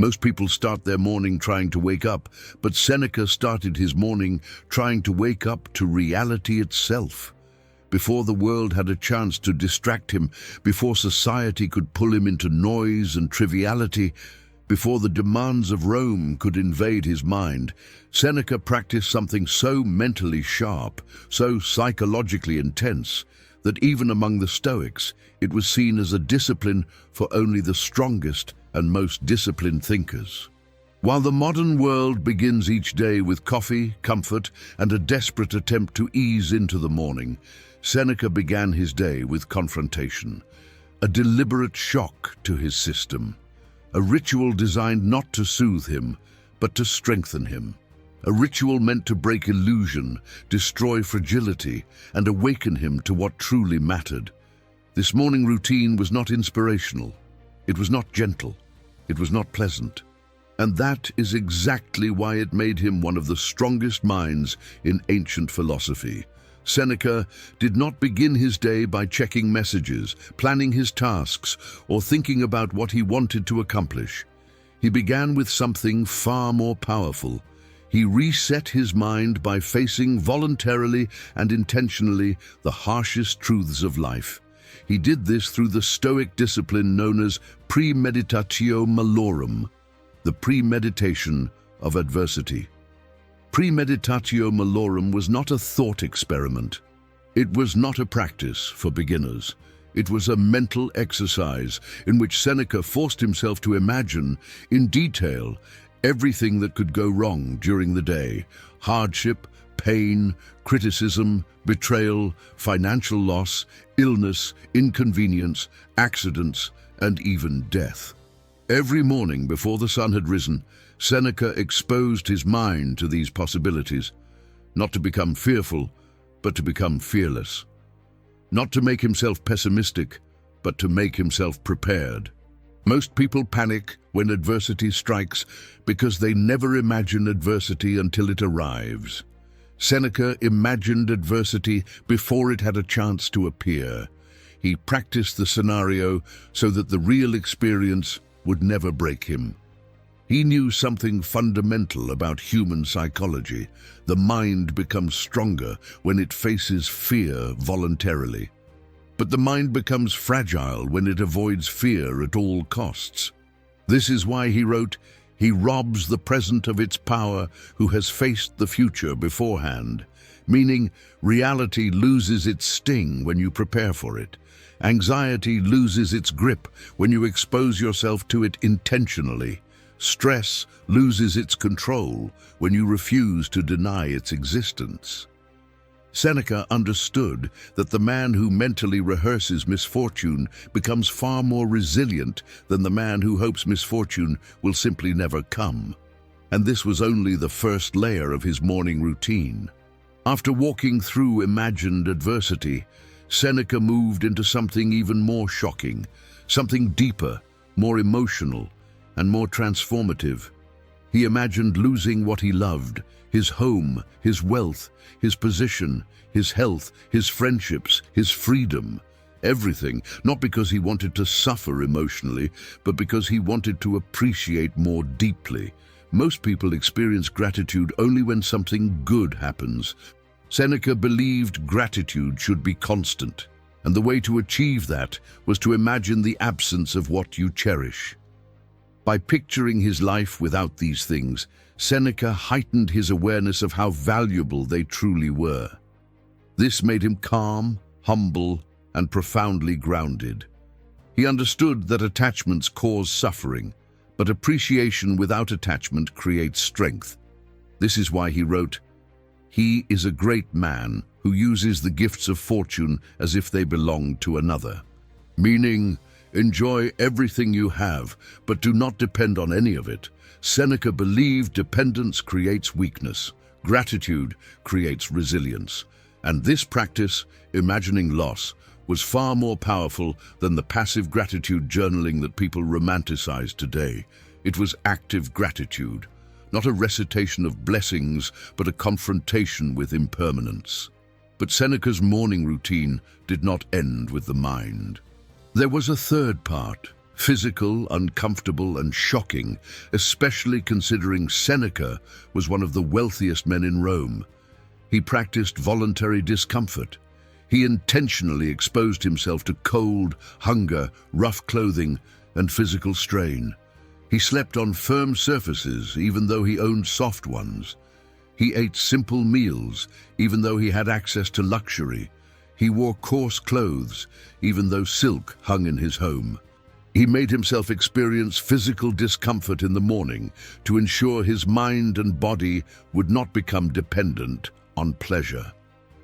Most people start their morning trying to wake up, but Seneca started his morning trying to wake up to reality itself. Before the world had a chance to distract him, before society could pull him into noise and triviality, before the demands of Rome could invade his mind, Seneca practiced something so mentally sharp, so psychologically intense, that even among the Stoics, it was seen as a discipline for only the strongest and most disciplined thinkers. While the modern world begins each day with coffee, comfort, and a desperate attempt to ease into the morning, Seneca began his day with confrontation, a deliberate shock to his system, a ritual designed not to soothe him, but to strengthen him. A ritual meant to break illusion, destroy fragility, and awaken him to what truly mattered. This morning routine was not inspirational. It was not gentle. It was not pleasant. And that is exactly why it made him one of the strongest minds in ancient philosophy. Seneca did not begin his day by checking messages, planning his tasks, or thinking about what he wanted to accomplish. He began with something far more powerful. He reset his mind by facing voluntarily and intentionally the harshest truths of life. He did this through the Stoic discipline known as Premeditatio Malorum, the premeditation of adversity. Premeditatio Malorum was not a thought experiment. It was not a practice for beginners. It was a mental exercise in which Seneca forced himself to imagine, in detail, everything that could go wrong during the day: hardship, pain, criticism, betrayal, financial loss, illness, inconvenience, accidents, and even death. Every morning before the sun had risen, Seneca exposed his mind to these possibilities, not to become fearful, but to become fearless. Not to make himself pessimistic, but to make himself prepared. Most people panic when adversity strikes because they never imagine adversity until it arrives. Seneca imagined adversity before it had a chance to appear. He practiced the scenario so that the real experience would never break him. He knew something fundamental about human psychology. The mind becomes stronger when it faces fear voluntarily. But the mind becomes fragile when it avoids fear at all costs. This is why he wrote, "He robs the present of its power who has faced the future beforehand," meaning reality loses its sting when you prepare for it. Anxiety loses its grip when you expose yourself to it intentionally. Stress loses its control when you refuse to deny its existence. Seneca understood that the man who mentally rehearses misfortune becomes far more resilient than the man who hopes misfortune will simply never come. And this was only the first layer of his morning routine. After walking through imagined adversity, Seneca moved into something even more shocking, something deeper, more emotional, and more transformative. He imagined losing what he loved: his home, his wealth, his position, his health, his friendships, his freedom. Everything, not because he wanted to suffer emotionally, but because he wanted to appreciate more deeply. Most people experience gratitude only when something good happens. Seneca believed gratitude should be constant, and the way to achieve that was to imagine the absence of what you cherish. By picturing his life without these things, Seneca heightened his awareness of how valuable they truly were. This made him calm, humble, and profoundly grounded. He understood that attachments cause suffering, but appreciation without attachment creates strength. This is why he wrote, "He is a great man who uses the gifts of fortune as if they belonged to another," meaning, enjoy everything you have, but do not depend on any of it. Seneca believed dependence creates weakness, gratitude creates resilience. And this practice, imagining loss, was far more powerful than the passive gratitude journaling that people romanticize today. It was active gratitude, not a recitation of blessings, but a confrontation with impermanence. But Seneca's morning routine did not end with the mind. There was a third part, Physical, uncomfortable, and shocking, especially considering Seneca was one of the wealthiest men in Rome. He practiced voluntary discomfort. He intentionally exposed himself to cold, hunger, rough clothing, and physical strain. He slept on firm surfaces, even though he owned soft ones. He ate simple meals, even though he had access to luxury. He wore coarse clothes, even though silk hung in his home. He made himself experience physical discomfort in the morning to ensure his mind and body would not become dependent on pleasure.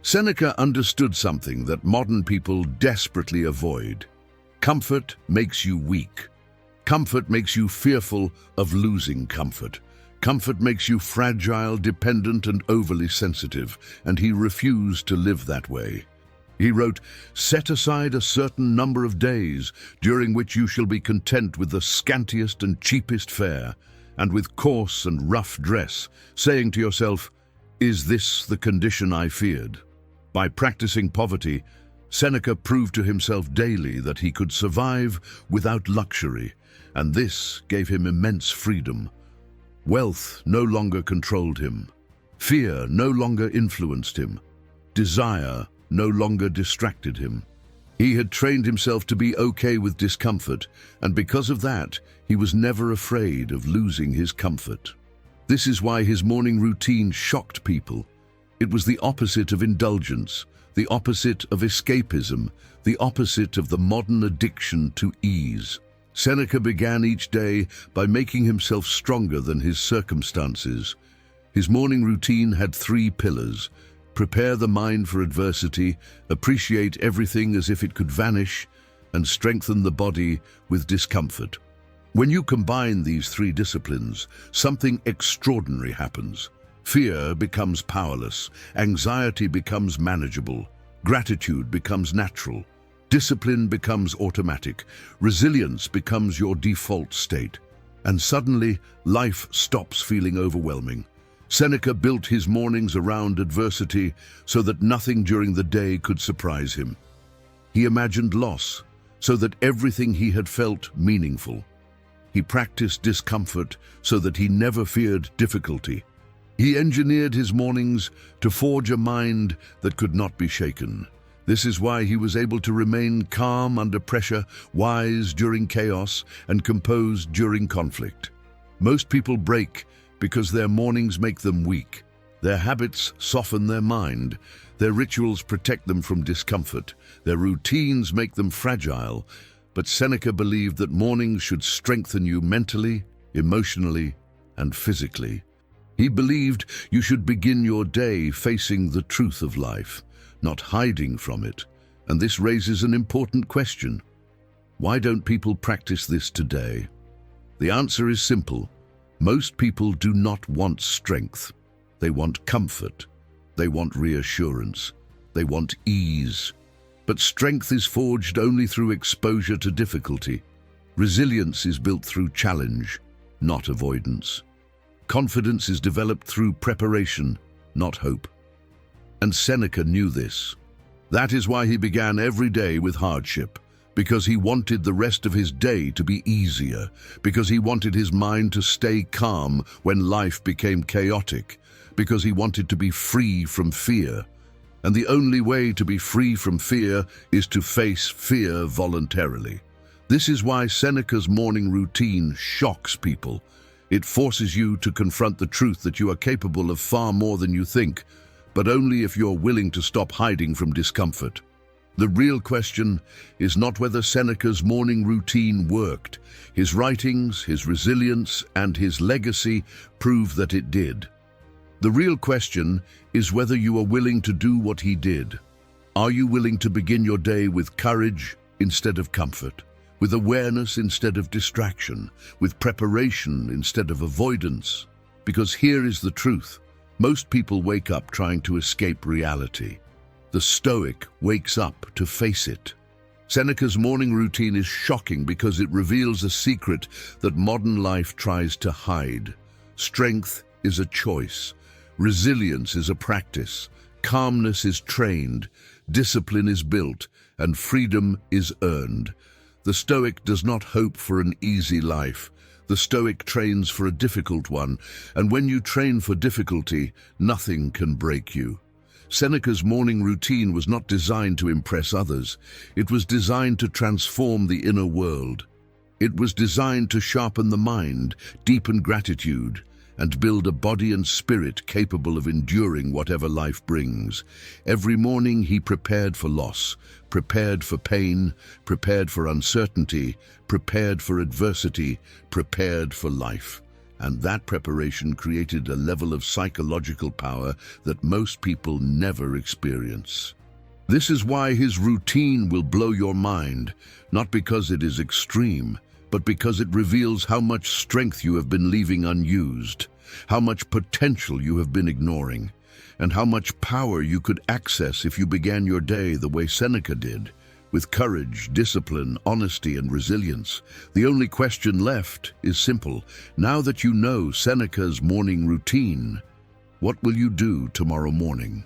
Seneca understood something that modern people desperately avoid. Comfort makes you weak. Comfort makes you fearful of losing comfort. Comfort makes you fragile, dependent, and overly sensitive, and he refused to live that way. He wrote, "Set aside a certain number of days, during which you shall be content with the scantiest and cheapest fare, and with coarse and rough dress, saying to yourself, 'Is this the condition I feared?'" By practicing poverty, Seneca proved to himself daily that he could survive without luxury, and this gave him immense freedom. Wealth no longer controlled him. Fear no longer influenced him. Desire no longer distracted him. He had trained himself to be okay with discomfort, and because of that, he was never afraid of losing his comfort. This is why his morning routine shocked people. It was the opposite of indulgence, the opposite of escapism, the opposite of the modern addiction to ease. Seneca began each day by making himself stronger than his circumstances. His morning routine had 3 pillars: prepare the mind for adversity, appreciate everything as if it could vanish, and strengthen the body with discomfort. When you combine these 3 disciplines, something extraordinary happens. Fear becomes powerless, anxiety becomes manageable, gratitude becomes natural, discipline becomes automatic, resilience becomes your default state, and suddenly life stops feeling overwhelming. Seneca built his mornings around adversity so that nothing during the day could surprise him. He imagined loss so that everything he had felt meaningful. He practiced discomfort so that he never feared difficulty. He engineered his mornings to forge a mind that could not be shaken. This is why he was able to remain calm under pressure, wise during chaos, and composed during conflict. Most people break because their mornings make them weak. Their habits soften their mind. Their rituals protect them from discomfort. Their routines make them fragile. But Seneca believed that mornings should strengthen you mentally, emotionally, and physically. He believed you should begin your day facing the truth of life, not hiding from it. And this raises an important question. Why don't people practice this today? The answer is simple. Most people do not want strength. They want comfort. They want reassurance. They want ease. But strength is forged only through exposure to difficulty. Resilience is built through challenge, not avoidance. Confidence is developed through preparation, not hope. And Seneca knew this. That is why he began every day with hardship, because he wanted the rest of his day to be easier, because he wanted his mind to stay calm when life became chaotic, because he wanted to be free from fear. And the only way to be free from fear is to face fear voluntarily. This is why Seneca's morning routine shocks people. It forces you to confront the truth that you are capable of far more than you think, but only if you're willing to stop hiding from discomfort. The real question is not whether Seneca's morning routine worked. His writings, his resilience, and his legacy prove that it did. The real question is whether you are willing to do what he did. Are you willing to begin your day with courage instead of comfort, with awareness instead of distraction, with preparation instead of avoidance? Because here is the truth. Most people wake up trying to escape reality. The Stoic wakes up to face it. Seneca's morning routine is shocking because it reveals a secret that modern life tries to hide. Strength is a choice. Resilience is a practice. Calmness is trained. Discipline is built. And freedom is earned. The Stoic does not hope for an easy life. The Stoic trains for a difficult one, and when you train for difficulty, nothing can break you. Seneca's morning routine was not designed to impress others. It was designed to transform the inner world. It was designed to sharpen the mind, deepen gratitude, and build a body and spirit capable of enduring whatever life brings. Every morning he prepared for loss, prepared for pain, prepared for uncertainty, prepared for adversity, prepared for life. And that preparation created a level of psychological power that most people never experience. This is why his routine will blow your mind, not because it is extreme, but because it reveals how much strength you have been leaving unused, how much potential you have been ignoring, and how much power you could access if you began your day the way Seneca did, with courage, discipline, honesty, and resilience. The only question left is simple. Now that you know Seneca's morning routine, what will you do tomorrow morning?